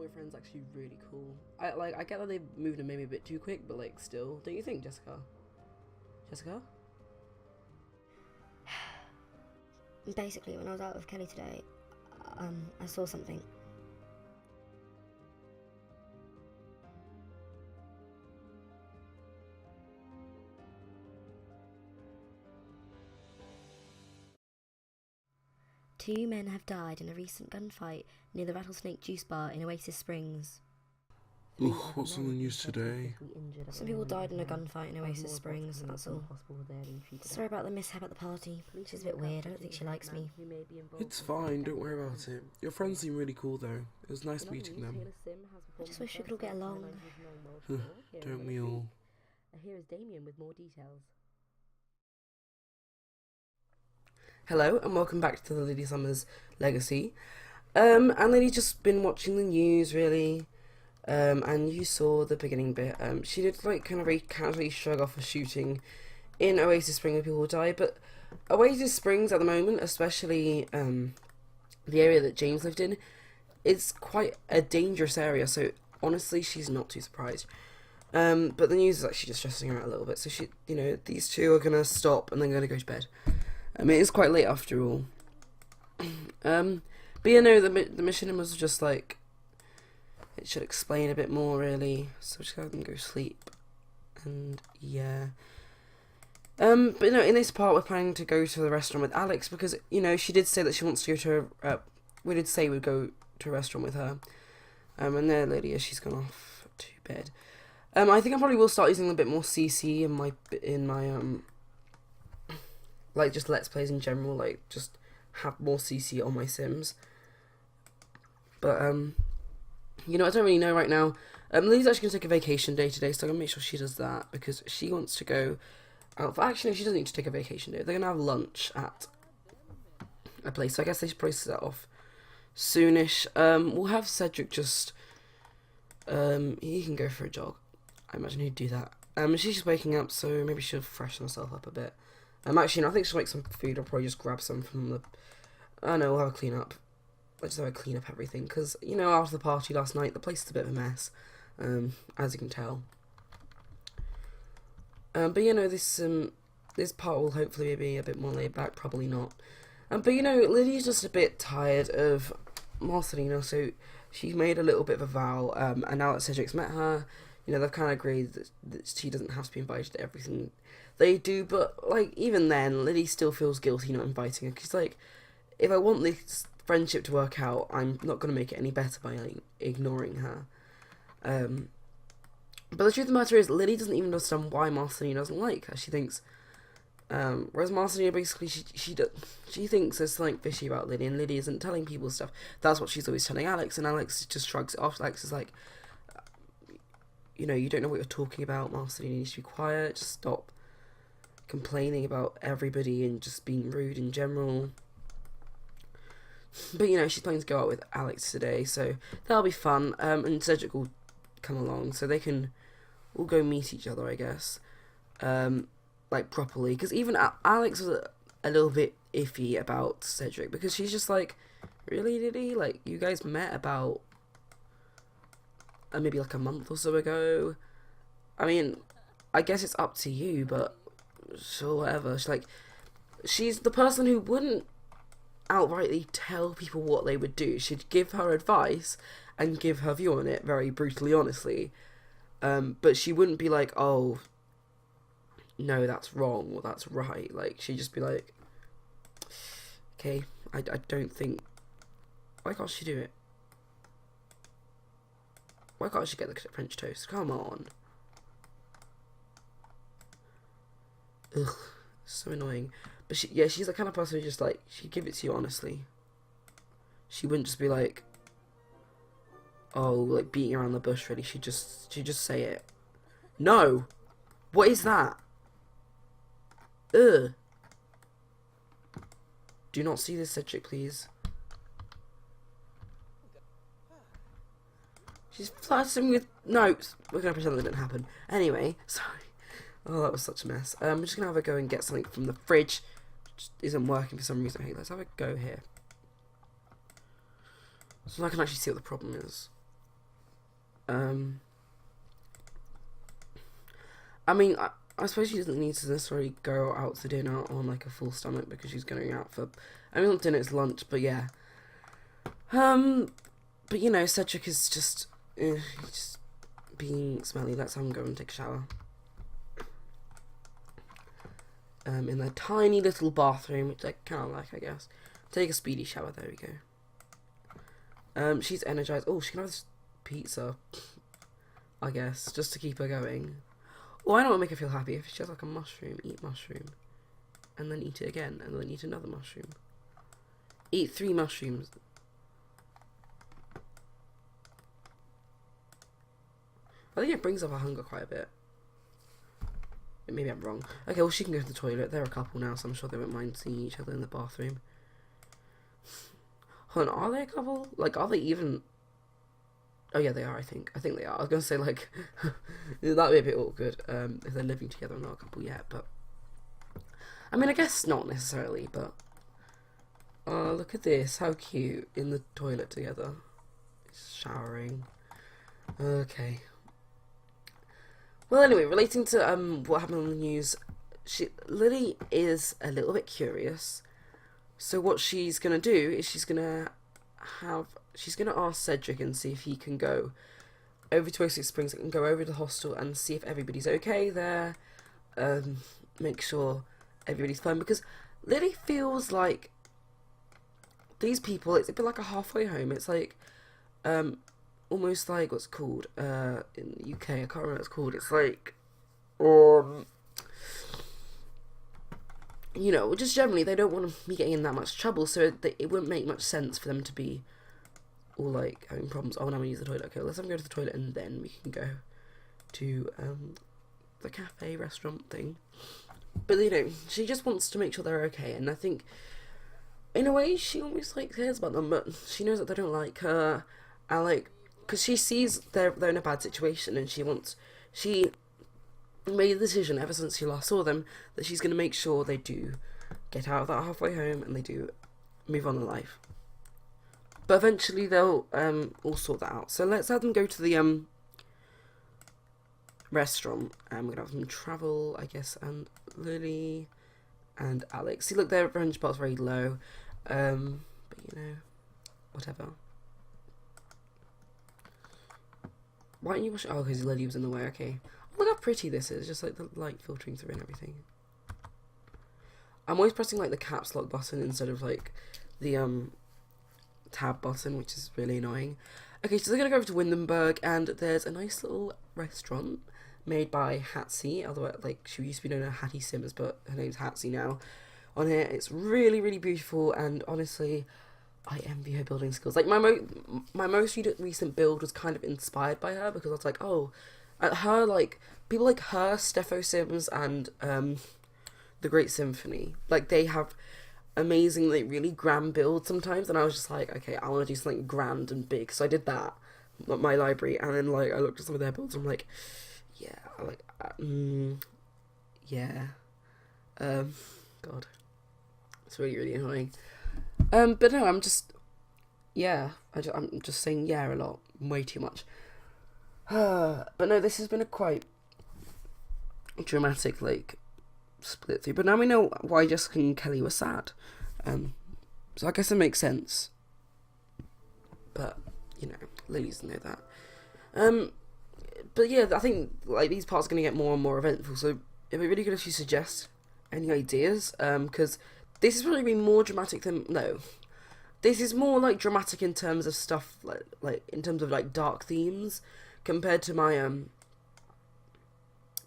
boyfriend's actually really cool. I get that they moved him maybe a bit too quick, but like still, don't you think, Jessica? Jessica? Basically, when I was out with Kelly today, I saw something. Two men have died in a recent gunfight near the Rattlesnake Juice Bar in Oasis Springs. Ugh, what's on the news today? Some people died in a gunfight in Oasis Springs, that's all. Sorry about the mishap at the party. She's a bit weird, I don't think she likes me. It's fine, don't worry about it. Your friends seem really cool though. It was nice meeting them. I just wish we could all get along. Don't we all? Here is Damien with more details. Hello and welcome back to the Lady Summers Legacy. And Lady's just been watching the news really. And you saw the beginning bit. She did like kind of very casually shrug off a shooting in Oasis Springs where people died, but Oasis Springs at the moment, especially the area that James lived in, is quite a dangerous area, so honestly she's not too surprised. But the news is actually just stressing her out a little bit, so she, you know, these two are gonna stop and then gonna go to bed. I mean, it's quite late after all. But you know, the mission was just like, it should explain a bit more really, so just go ahead and go sleep. And yeah. But you know, in this part we're planning to go to the restaurant with Alex because, you know, she did say that she wants to go to we did say we'd go to a restaurant with her. And there Lydia, she's gone off to bed. I think I probably will start using a bit more CC in my like just Let's Plays in general, like just have more CC on my Sims. But you know, I don't really know right now. Lily's actually going to take a vacation day today, so I'm going to make sure she does that, because she wants to go out for... Actually, no, she doesn't need to take a vacation day. They're going to have lunch at a place, so I guess they should probably set off soonish. We'll have Cedric just... he can go for a jog. I imagine he'd do that. She's just waking up, so maybe she'll freshen herself up a bit. Actually, no, I think she'll make some food. I'll probably just grab some from the... I don't know, we'll have a clean up. I just have to clean up everything, because, you know, after the party last night, the place is a bit of a mess, as you can tell. But, you know, this part will hopefully be a bit more laid back, probably not. But, you know, Lydia's just a bit tired of Marcelino, so she made a little bit of a vow, and now that Cedric's met her, you know, they've kind of agreed that she doesn't have to be invited to everything they do, but, like, even then, Lydia still feels guilty not inviting her, because, like, if I want this friendship to work out, I'm not going to make it any better by like, ignoring her. But the truth of the matter is, Lily doesn't even understand why Marcelino doesn't like her. She thinks, whereas Marcelino basically, she thinks there's something fishy about Lily, and Lily isn't telling people stuff. That's what she's always telling Alex, and Alex just shrugs it off. Alex is like, you know, you don't know what you're talking about, Marcelino, you need to be quiet, just stop complaining about everybody and just being rude in general. But, you know, she's planning to go out with Alex today, so that'll be fun. And Cedric will come along, so they can all go meet each other, I guess. Like, properly. Because even Alex was a little bit iffy about Cedric, because she's just like, really, did he? Like, you guys met about maybe like a month or so ago? I mean, I guess it's up to you, but sure, whatever. She's the person who wouldn't outrightly tell people what they would do. She'd give her advice and give her view on it very brutally, honestly. But she wouldn't be like, oh, no, that's wrong or that's right. Like, she'd just be like, okay, I don't think... Why can't she do it? Why can't she get the French toast? Come on. Ugh, so annoying. But she's the kind of person who just like, she'd give it to you honestly. She wouldn't just be like, oh, like beating around the bush really. She'd just say it. No! What is that? Ugh. Do not see this, Cedric, please. She's flirting with... No, we're going to pretend that didn't happen. Anyway, sorry. Oh, that was such a mess. I'm just going to have a go and get something from the fridge. Just isn't working for some reason. Hey, let's have a go here. So I can actually see what the problem is. I mean, I suppose she doesn't need to necessarily go out to dinner on like a full stomach because she's going out for, I mean, not dinner, it's lunch, but yeah. But you know, Cedric is just being smelly. Let's have him go and take a shower. In their tiny little bathroom, which I kind of like, I guess. Take a speedy shower. There we go. She's energized. Oh, she can have this pizza, I guess, just to keep her going. Oh, I know what would make her feel happy. If she has like a mushroom, eat mushroom, and then eat it again, and then eat another mushroom. Eat 3 mushrooms. I think it brings up her hunger quite a bit. Maybe I'm wrong. Okay, well, she can go to the toilet. They're a couple now, so I'm sure they won't mind seeing each other in the bathroom. Hold on, are they a couple? Like, are they even... Oh, yeah, they are, I think. I think they are. I was going to say, like, that'd be a bit awkward if they're living together and not a couple yet, but... I mean, I guess not necessarily, but... Oh, look at this. How cute. In the toilet together. Showering. Okay. Well, anyway, relating to what happened on the news, Lily is a little bit curious. So what she's gonna do is she's gonna ask Cedric and see if he can go over to Oasis Springs and go over to the hostel and see if everybody's okay there. Make sure everybody's fine, because Lily feels like these people, it's a bit like a halfway home. It's like almost like what's called in the UK, I can't remember what it's called. It's like you know, just generally they don't want to be getting in that much trouble, so it wouldn't make much sense for them to be all like having problems. Oh, now we use the toilet. Okay, let's have them go to the toilet and then we can go to the cafe restaurant thing. But you know, she just wants to make sure they're okay, and I think in a way she almost like cares about them, but she knows that they don't like her, and like, because she sees they're in a bad situation, and she made the decision ever since she last saw them that she's going to make sure they do get out of that halfway home and they do move on in life. But eventually they'll all sort that out. So let's have them go to the restaurant, and we're going to have them travel, I guess, and Lily and Alex. See, look, their revenge part's very low, but you know, whatever. Why don't you wash it? Oh, because Lily was in the way. Okay. Look how pretty this is. Just like the light filtering through and everything. I'm always pressing like the caps lock button instead of like the tab button, which is really annoying. Okay, so they're gonna go over to Windenburg, and there's a nice little restaurant made by Hatsie. Although like she used to be known as Hattie Simmers, but her name's Hatsie now. On here, it's really, really beautiful, and honestly, I envy her building skills. Like my most recent build was kind of inspired by her, because I was like, oh, her, like people like her, Steffo Sims, and the Great Symphony, like they have amazingly really grand builds sometimes, and I was just like, okay, I want to do something grand and big, so I did that at my library, and then like I looked at some of their builds and I'm like, yeah, like yeah, God, it's really, really annoying. But no, I'm just saying yeah a lot, way too much. But no, this has been a quite dramatic like split through. But now we know why Jessica and Kelly were sad. So I guess it makes sense. But you know, Lily doesn't know that. But yeah, I think like these parts are gonna get more and more eventful. So it'd be really good if you suggest any ideas. Because this is probably more dramatic than This is more like dramatic in terms of stuff like in terms of like dark themes, compared to my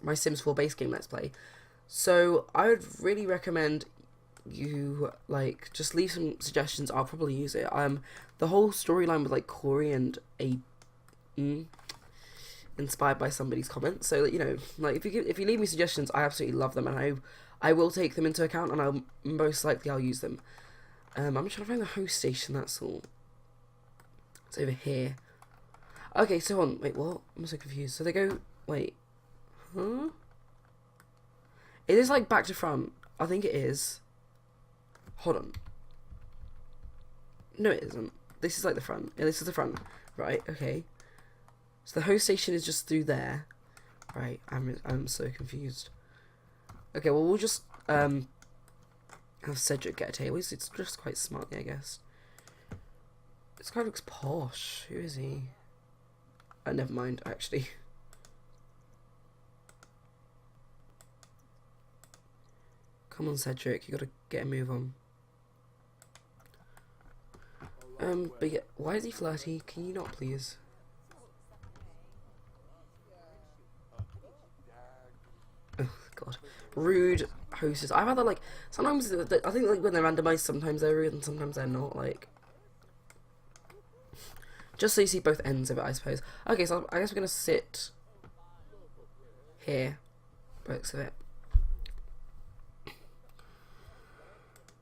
my Sims 4 base game Let's Play. So I would really recommend you like just leave some suggestions. I'll probably use it. The whole storyline with like Corey and inspired by somebody's comments. So you know, like if you leave me suggestions, I absolutely love them, and I will take them into account, and I'll use them. I'm just trying to find the host station. That's all. It's over here. Okay, so on. Wait, what? I'm so confused. So they go. Wait. Huh? It is like back to front. I think it is. Hold on. No, it isn't. This is like the front. Yeah, this is the front. Right, okay. So the host station is just through there. Right, I'm so confused. Okay, well we'll just have Cedric get a table. It's just quite smartly, I guess. This guy looks posh. Who is he? Never mind, actually. Come on, Cedric, you gotta get a move on. But yeah, why is he flirty? Can you not, please? Oh God, rude hostess. I've had that like sometimes. I think like when they're randomized, sometimes they're rude and sometimes they're not. Like, just so you see both ends of it, I suppose. Okay, so I guess we're gonna sit here, books of it.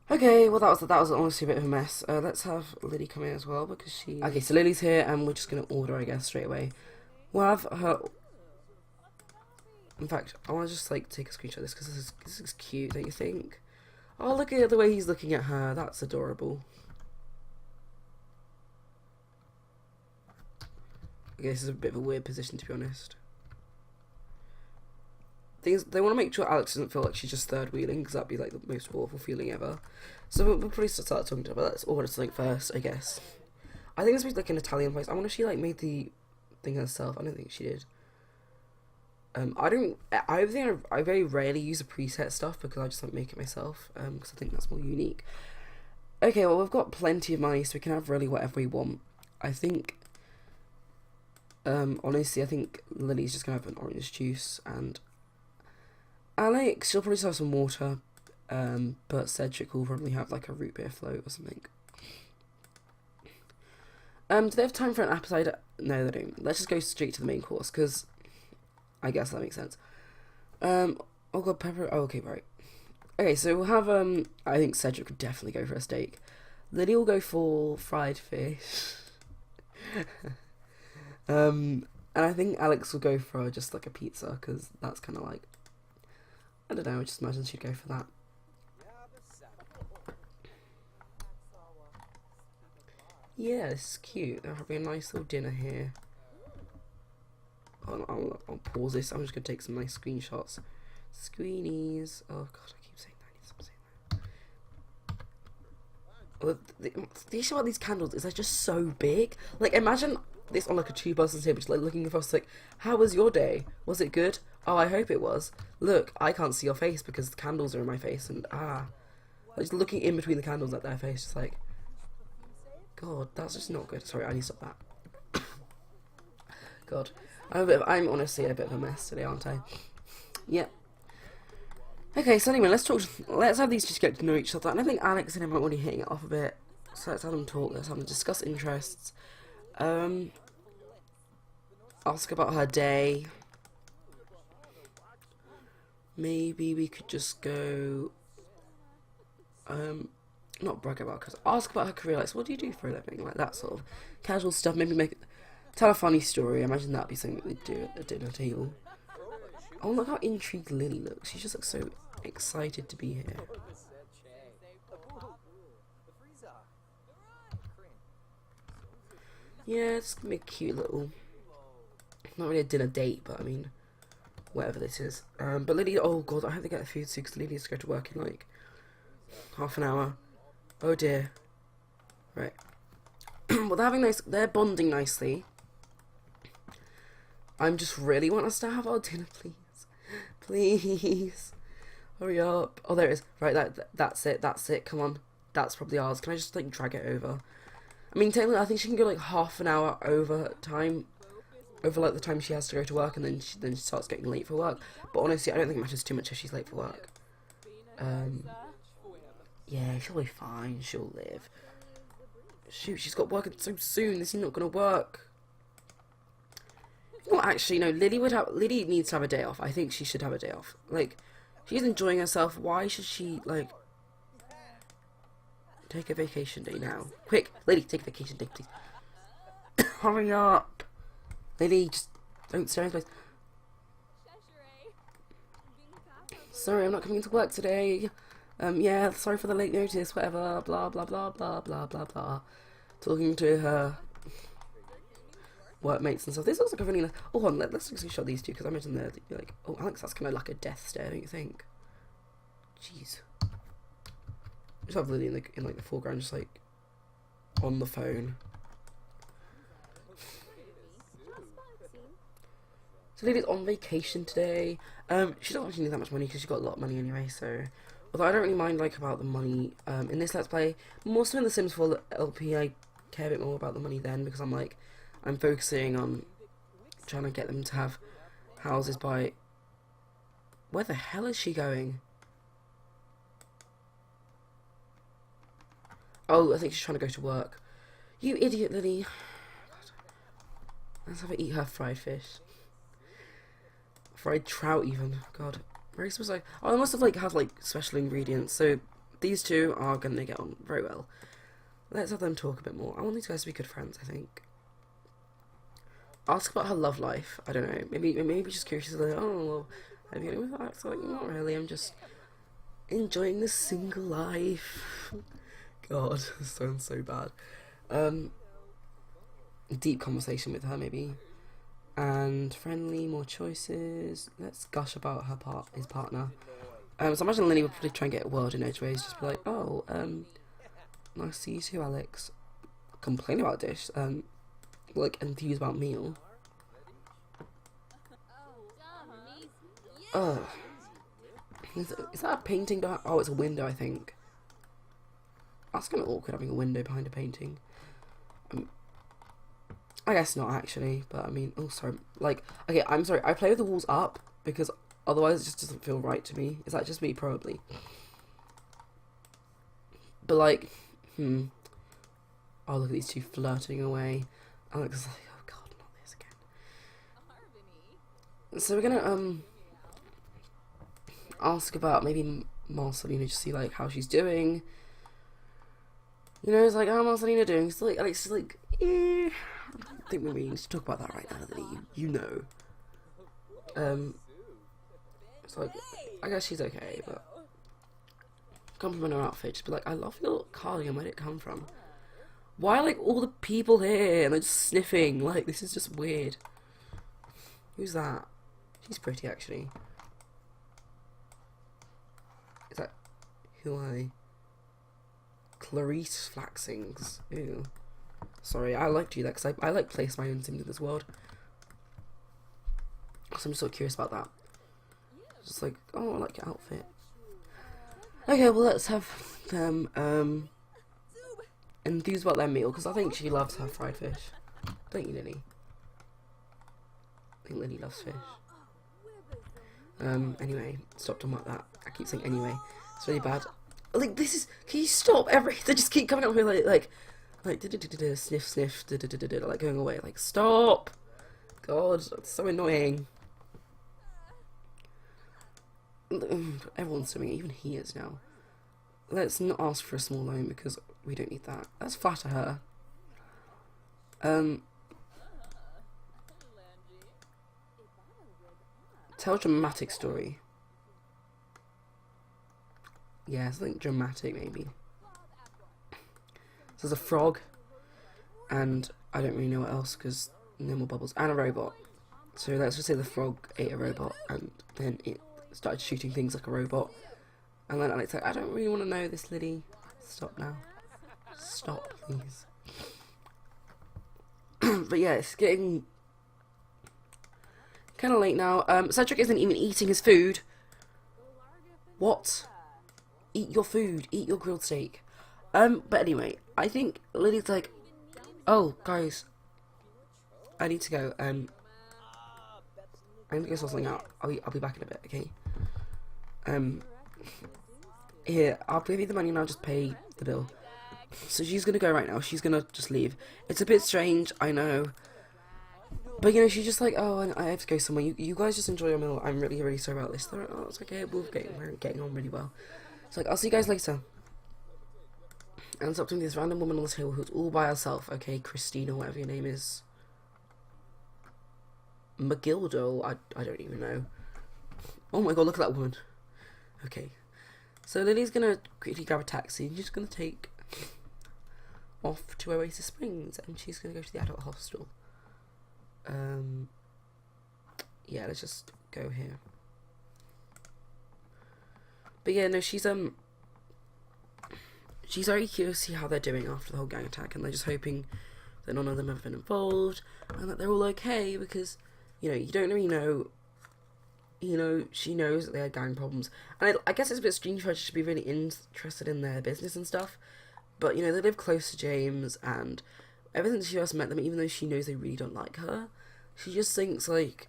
Okay, well that was honestly a bit of a mess. Let's have Lily come in as well because she. Okay, so Lily's here and we're just gonna order, I guess, straight away. We'll have her. In fact, I want to just like take a screenshot of this because this is cute, don't you think? Oh, look at the way he's looking at her. That's adorable. Okay, this is a bit of a weird position, to be honest. Things they want to make sure Alex doesn't feel like she's just third wheeling because that'd be like the most awful feeling ever. So we'll probably start talking to her, but let's order something first, I guess. I think this was like an Italian place. I wonder if she like made the thing herself. I don't think she did. I very rarely use the preset stuff because I just like make it myself because I think that's more unique. Okay, well we've got plenty of money so we can have really whatever we want. I think honestly I think Lily's just gonna have an orange juice and Alex she'll probably just have some water, but Cedric will probably have like a root beer float or something. Do they have time for an appetizer? No, they don't. Let's just go straight to the main course because I guess that makes sense. Oh god, pepper. Oh, okay, right. Okay, so we'll have I think Cedric would definitely go for a steak. Lily will go for fried fish. And I think Alex will go for just like a pizza because that's kind of like I don't know. I just imagine she'd go for that. Yeah, this is cute. There'll be a nice little dinner here. I'll pause this. I'm just going to take some nice screenshots. Screenies. Oh god, I keep saying that. I need to stop saying that. Well, the issue about these candles is they're just so big. Like, imagine this on like a two-person table, just like looking across like, how was your day? Was it good? Oh, I hope it was. Look, I can't see your face because the candles are in my face and like just looking in between the candles at their face, just like, god, that's just not good. Sorry, I need to stop that. God. I'm honestly a bit of a mess today, aren't I? Yep. Okay, so anyway, let's have these just get to know each other. And I think Alex and him are already hitting it off a bit. So let's have them talk, let's have them discuss interests. Ask about her day. Maybe we could just go, not brag about her, ask about her career, like, so what do you do for a living? Like, that sort of casual stuff, maybe tell a funny story. I imagine that'd be something we'd do at a dinner table. Oh, look how intrigued Lily looks. She just looks so excited to be here. Yeah, it's gonna be a cute little, not really a dinner date, but I mean, whatever this is. But Lily, oh god, I hope they get the food soon because Lily needs to go to work in like half an hour. Oh dear. Right. Well, they're bonding nicely. I'm just really want us to have our dinner, please. Please. Hurry up. Oh, there it is. Right, that's it. Come on. That's probably ours. Can I just, like, drag it over? I mean, technically, I think she can go, like, half an hour over time. Over, like, the time she has to go to work, and then she starts getting late for work. But honestly, I don't think it matters too much if she's late for work. Yeah, she'll be fine. She'll live. Shoot, she's got work so soon. This is not going to work. Well, actually, no. Lily needs to have a day off. I think she should have a day off. Like, she's enjoying herself. Why should she, like, take a vacation day now? Quick, Lily, take a vacation day, please. Hurry up. Lily, just don't stare in place. Sorry, I'm not coming to work today. Yeah, sorry for the late notice, whatever, blah, blah, blah, blah, blah, blah, blah. Talking to her. workmates and stuff. This looks like a really nice... Oh, hold on, let's actually shot these two, because I mentioned they're like... Oh, Alex, that's kind of like a death stare, don't you think? Jeez. Just have Lily in like the foreground, just like on the phone. So Lily's on vacation today. She doesn't actually need that much money because she's got a lot of money anyway. So, although I don't really mind like about the money in this Let's Play, more so in the Sims 4 LP, I care a bit more about the money then, because I'm focusing on trying to get them to have houses by... Where the hell is she going? Oh, I think she's trying to go to work. You idiot, Lily. God. Let's have her eat her fried fish. Fried trout, even. God. Very specific. Oh, they must have had special ingredients. So these two are going to get on very well. Let's have them talk a bit more. I want these guys to be good friends, I think. Ask about her love life. I don't know. Maybe just curious. Like, oh, well, have you been with that? So, like, not really. I'm just enjoying the single life. God, this sounds so bad. Deep conversation with her, maybe. And friendly, more choices. Let's gush about his partner. So I imagine Lily would probably try and get a word in edgeways. Just be like, oh, nice to see you too, Alex. Complain about dish. Enthused about meal. Oh. Is that a painting behind? Oh, it's a window, I think. That's kind of awkward having a window behind a painting. I guess not actually, but I mean, oh sorry. Okay, I'm sorry. I play with the walls up because otherwise it just doesn't feel right to me. Is that just me? Probably. But oh, look at these two flirting away. Alex is like, oh god, not this again. So we're gonna ask about maybe Marcelina, just see how she's doing. You know, it's like, how Marcelina doing? It's like, Alex is like, eh. I think we need to talk about that right now, that you know. It's like, I guess she's okay, but compliment her outfit. Just be like, I love your cardigan. Where did it come from? Why are all the people here and they're just sniffing? This is just weird. Who's that? She's pretty actually. Is that who are they? Clarice Flaxings. Ew. Sorry, I like to do that because I place my own Sims in this world. So I'm just sort of curious about that. Just oh, I like your outfit. Okay, well let's have them enthused about their meal because I think she loves her fried fish. Don't you, Lily? I think Lily loves fish. Anyway, stop talking about that. I keep saying anyway. It's really bad. This is. Can you stop? They just keep coming up with sniff sniff going away. Stop. God, that's so annoying. Everyone's swimming, even he is now. Let's not ask for a small loan because we don't need that. Let's flatter her. Tell a dramatic story. Yeah, something dramatic maybe. So there's a frog, and I don't really know what else because no more bubbles, and a robot. So let's just say the frog ate a robot, and then it started shooting things like a robot. And then Alex like, I don't really want to know this, Lily. Stop now. Stop, please. But yeah, it's getting kind of late now. Cedric isn't even eating his food. What? Eat your food. Eat your grilled steak. But anyway, I think Lily's like, oh, guys, I need to go. I need to go sort something out. I'll be back in a bit, okay? Here, I'll give you the money and I'll just pay the bill. So she's gonna go right now. She's gonna just leave. It's a bit strange, I know. But, you know, she's just like, oh, I have to go somewhere. You guys just enjoy your meal. I'm really, really sorry about this. They're like, oh, it's okay. We're getting on really well. It's like, I'll see you guys later. And it's up to this random woman on the table who's all by herself. Okay, Christina, whatever your name is. McGildo, I don't even know. Oh my god, look at that woman. Okay. So Lily's gonna quickly grab a taxi and she's gonna take off to Oasis Springs and she's gonna go to the adult hostel. Yeah, let's just go here. But yeah, no, she's very curious to see how they're doing after the whole gang attack, and they're just hoping that none of them have been involved, and that they're all okay, because, you know, you don't really know, you know, she knows that they had gang problems, and I guess it's a bit strange for her to be really interested in their business and stuff, but, you know, they live close to James, and ever since she first met them, even though she knows they really don't like her, she just thinks, like,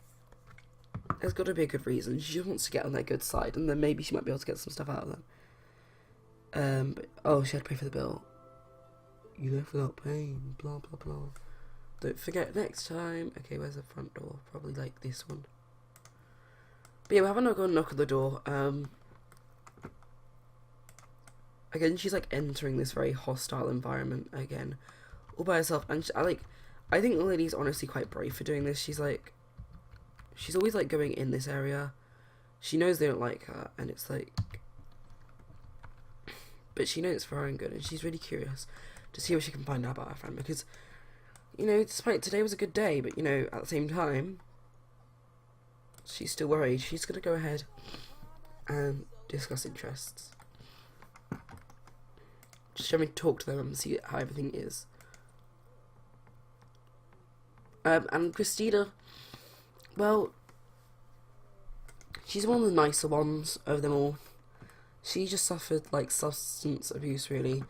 there's got to be a good reason. She just wants to get on their good side, and then maybe she might be able to get some stuff out of them. But, oh, she had to pay for the bill. You left without paying, blah, blah, blah. Don't forget next time. Okay, where's the front door? Probably, like, this one. But yeah, we're having a go knock at the door. Again, she's, like, entering this very hostile environment again, all by herself. And I think the lady's honestly quite brave for doing this. She's always, like, going in this area. She knows they don't like her, and it's, like... But she knows it's for her own good, and she's really curious to see what she can find out about her friend, because, you know, despite today was a good day, but, you know, at the same time, she's still worried. She's going to go ahead and discuss interests. Just generally talk to them and see how everything is. And Christina... Well, she's one of the nicer ones of them all. She just suffered, like, substance abuse, really.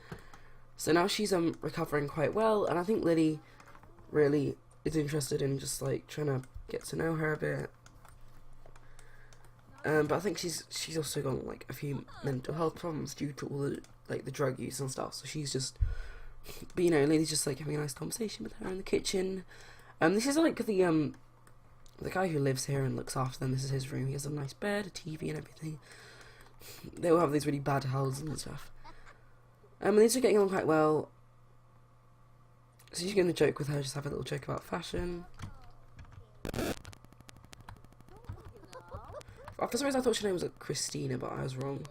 So now she's recovering quite well, and I think Lily really is interested in just, like, trying to get to know her a bit. But I think she's also got, like, a few mental health problems due to all the, like, the drug use and stuff. So she's just... But, you know, Lily's just, like, having a nice conversation with her in the kitchen. This is, like, the guy who lives here and looks after them. This is his room. He has a nice bed, a TV and everything. They all have these really bad houses and stuff. And these are getting on quite well. So she's going to joke with her, just have a little joke about fashion. For some reason I thought her name was Christina, but I was wrong.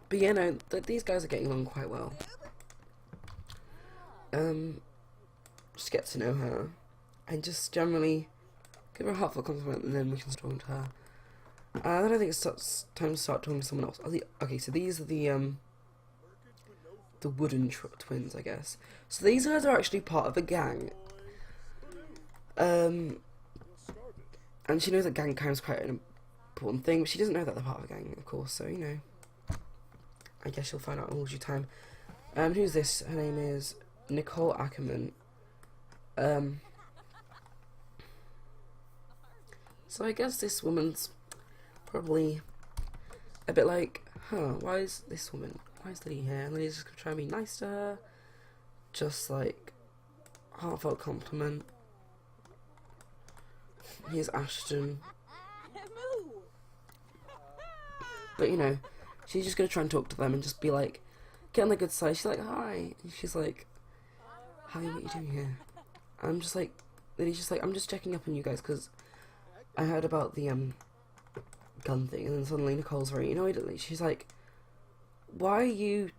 But yeah, no, these guys are getting along quite well. Just get to know her. And just generally give her a heartfelt compliment, and then we can talk to her. Then I think it's time to start talking to someone else. Okay, so these are the wooden twins, I guess. So these guys are actually part of a gang. And she knows that gang crime is quite an important thing, but she doesn't know that they're part of a gang, of course. So, you know, I guess she'll find out in all due time. Who's this? Her name is Nichole Ackerman. So I guess this woman's probably a bit like, why is Lily here? And Lily's just gonna try and be nice to her. Just like, heartfelt compliment. Here's Ashton. But, you know, she's just gonna try and talk to them and just be like, get on the good side. She's like, hi. And she's like, hi, what are you doing here? And I'm just like, Lily's just like, I'm just checking up on you guys, because I heard about the, gun thing. And then suddenly Nicole's very annoyed at Lily. She's like, why are you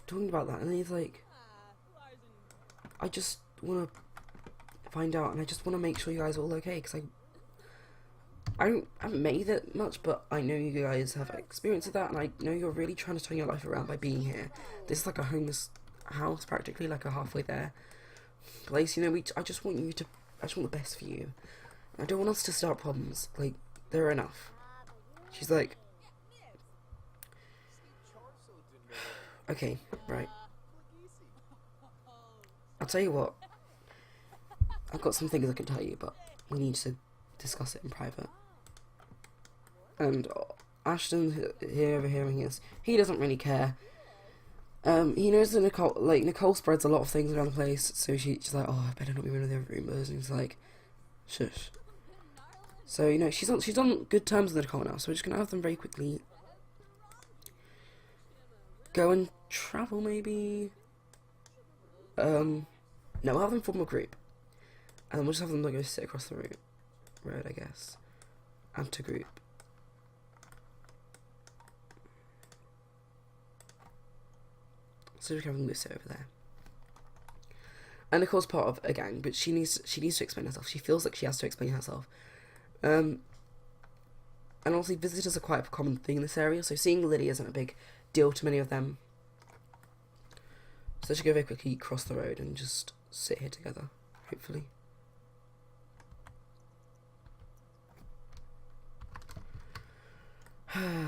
talking about that? And then he's like, I just want to find out, and I just want to make sure you guys are all okay, because I haven't made it much, but I know you guys have experience of that, and I know you're really trying to turn your life around by being here. This is like a homeless house, practically, like a halfway there place, you know. I just want the best for you. I don't want us to start problems. Like, there are enough. She's like, okay, right. I'll tell you what. I've got some things I can tell you, but we need to discuss it in private. And Ashton here overhearing this, he doesn't really care. He knows that Nichole spreads a lot of things around the place, so she's like, oh, I better not be one of the other rumors. And he's like, shush. So, you know, she's on good terms with Nichole now, so we're just gonna have them very quickly go and travel, maybe. No, we'll have them form a group, and then we'll just have them go sit across the road, I guess. Add to group. So we can have them go sit over there. And Nichole's part of a gang, but she needs to explain herself. She feels like she has to explain herself. And honestly, visitors are quite a common thing in this area, so seeing Lily isn't a big deal to many of them. So they should go very quickly cross the road and just sit here together, hopefully.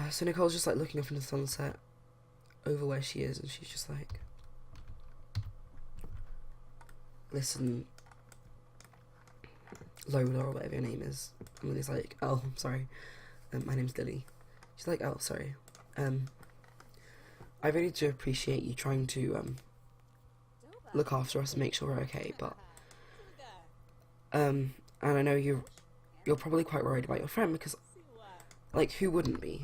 So Nichole's just like looking up into the sunset over where she is, and she's just like, listen, Lola, or whatever your name is. And Lily's like, oh, I'm sorry, my name's Lily. She's like, oh, sorry. I really do appreciate you trying to look after us and make sure we're okay, but and I know you're probably quite worried about your friend, because like, who wouldn't be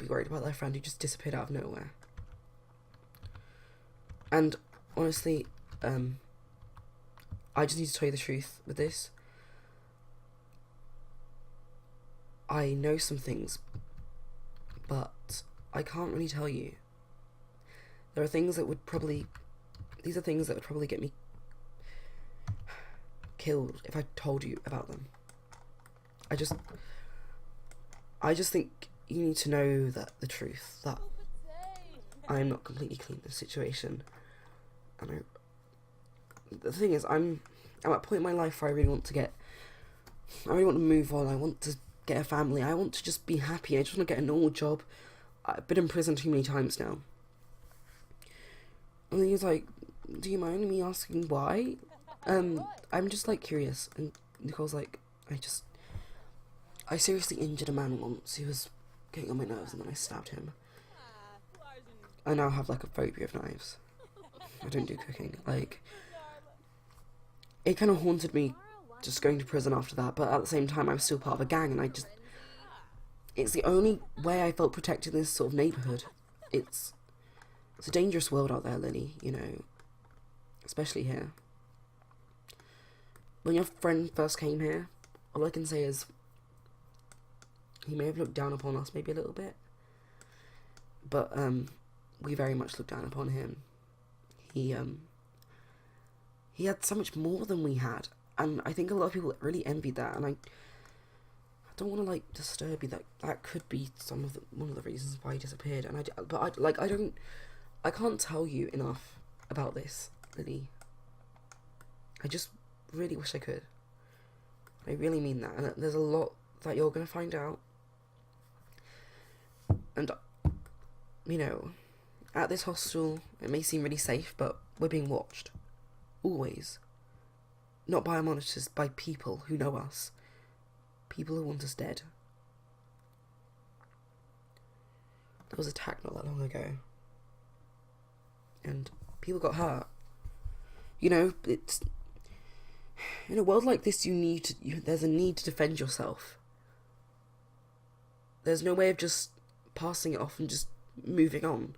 worried about their friend who just disappeared out of nowhere? And honestly, I just need to tell you the truth with this. I know some things, but I can't really tell you. There are things that would probably... These are things that would probably get me killed if I told you about them. I just think you need to know that the truth, that I'm not completely clean in this situation. And the thing is, I'm at a point in my life where I really want to move on. I want to get a family. I want to just be happy. I just want to get a normal job. I've been in prison too many times now. And he was like, do you mind me asking why? I'm just like curious. And Nichole's like, I seriously injured a man once. He was getting on my nerves and then I stabbed him. I now have like a phobia of knives. I don't do cooking. Like, it kind of haunted me just going to prison after that, but at the same time I was still part of a gang, and it's the only way I felt protected in this sort of neighbourhood. It's a dangerous world out there, Lily, you know, especially here. When your friend first came here, all I can say is he may have looked down upon us maybe a little bit, but we very much looked down upon him. He had so much more than we had, and I think a lot of people really envied that, and I don't want to like disturb you, that could be one of the reasons why he disappeared, and I can't tell you enough about this, Lily. I just really wish I could. I really mean that, and there's a lot that you're gonna find out, and you know, at this hostel it may seem really safe, but we're being watched. Always. Not by our monitors, by people who know us. People who want us dead. There was an attack not that long ago. And people got hurt. You know, it's... In a world like this, there's a need to defend yourself. There's no way of just passing it off and just moving on.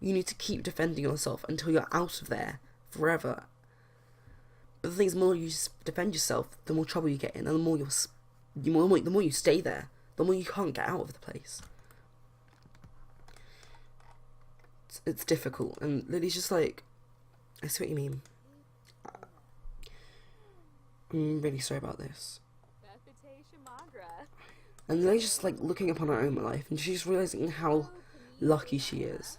You need to keep defending yourself until you're out of there. Forever. But the thing is, the more you defend yourself, the more trouble you get in, and the more you stay there, the more you can't get out of the place. It's difficult, and Lily's just like, I see what you mean. I'm really sorry about this. And Lily's just like looking upon her own life, and she's realising how lucky she is.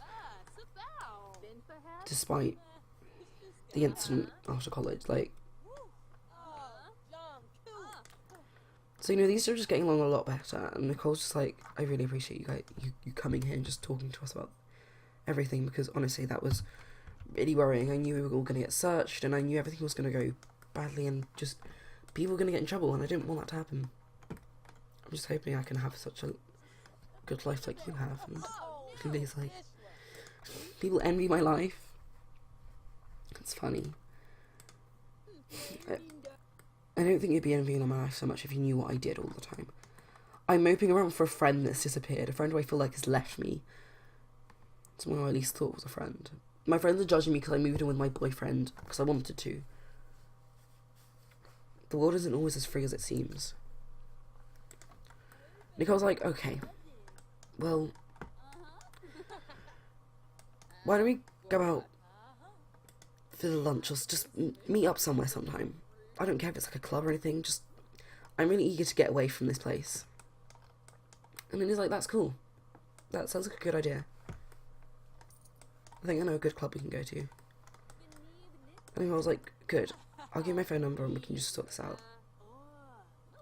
Despite the incident after college, like, so, you know, these are just getting along a lot better, and Nichole's just like, I really appreciate you guys, you coming here and just talking to us about everything, because honestly that was really worrying. I knew we were all going to get searched, and I knew everything was going to go badly, and just people were going to get in trouble, and I didn't want that to happen. I'm just hoping I can have such a good life like you have, and Lily's like, people envy my life. It's funny. I don't think you'd be envying my life so much if you knew what I did all the time. I'm moping around for a friend that's disappeared, a friend who I feel like has left me. Someone who I at least thought was a friend. My friends are judging me because I moved in with my boyfriend because I wanted to. The world isn't always as free as it seems. Nichole's like, okay, well, why don't we go out for the lunch or just meet up somewhere sometime. I don't care if it's like a club or anything, just, I'm really eager to get away from this place. And then he's like, that's cool. That sounds like a good idea. I think I know a good club we can go to. And I was like, good. I'll give you my phone number and we can just sort this out.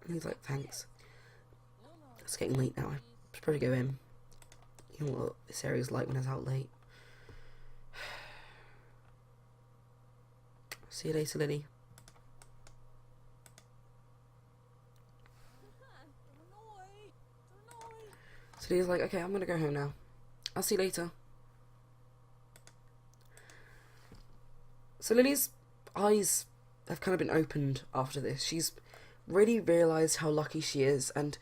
And he's like, thanks. It's getting late now. I should probably go in. You know what this area's like when it's out late. See you later, Lily. So he's like, okay, I'm gonna go home now. I'll see you later. So Lily's eyes have kind of been opened after this. She's really realised how lucky she is, and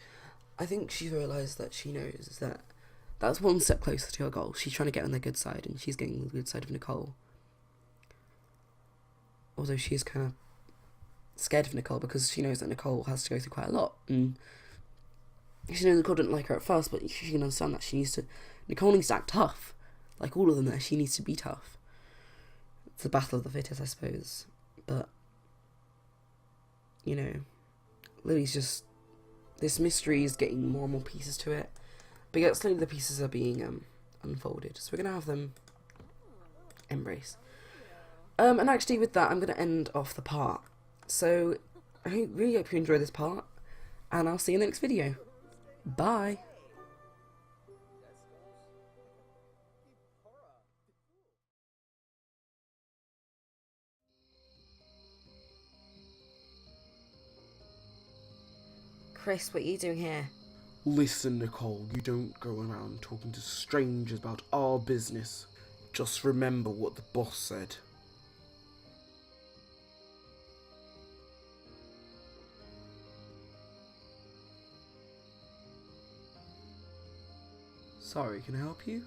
I think she's realised that she knows that that's one step closer to her goal. She's trying to get on the good side, and she's getting on the good side of Nichole. Although she is kind of scared of Nichole because she knows that Nichole has to go through quite a lot, and she knows Nichole didn't like her at first, but she can understand that Nichole needs to act tough. Like all of them there, she needs to be tough. It's the battle of the fittest, I suppose. But, you know, Lily's just, this mystery is getting more and more pieces to it. But yet slowly the pieces are being unfolded. So we're going to have them embrace. And actually with that, I'm going to end off the part. So, I really hope you enjoy this part. And I'll see you in the next video. Bye. Chris, what are you doing here? Listen, Nichole, you don't go around talking to strangers about our business. Just remember what the boss said. Sorry, can I help you?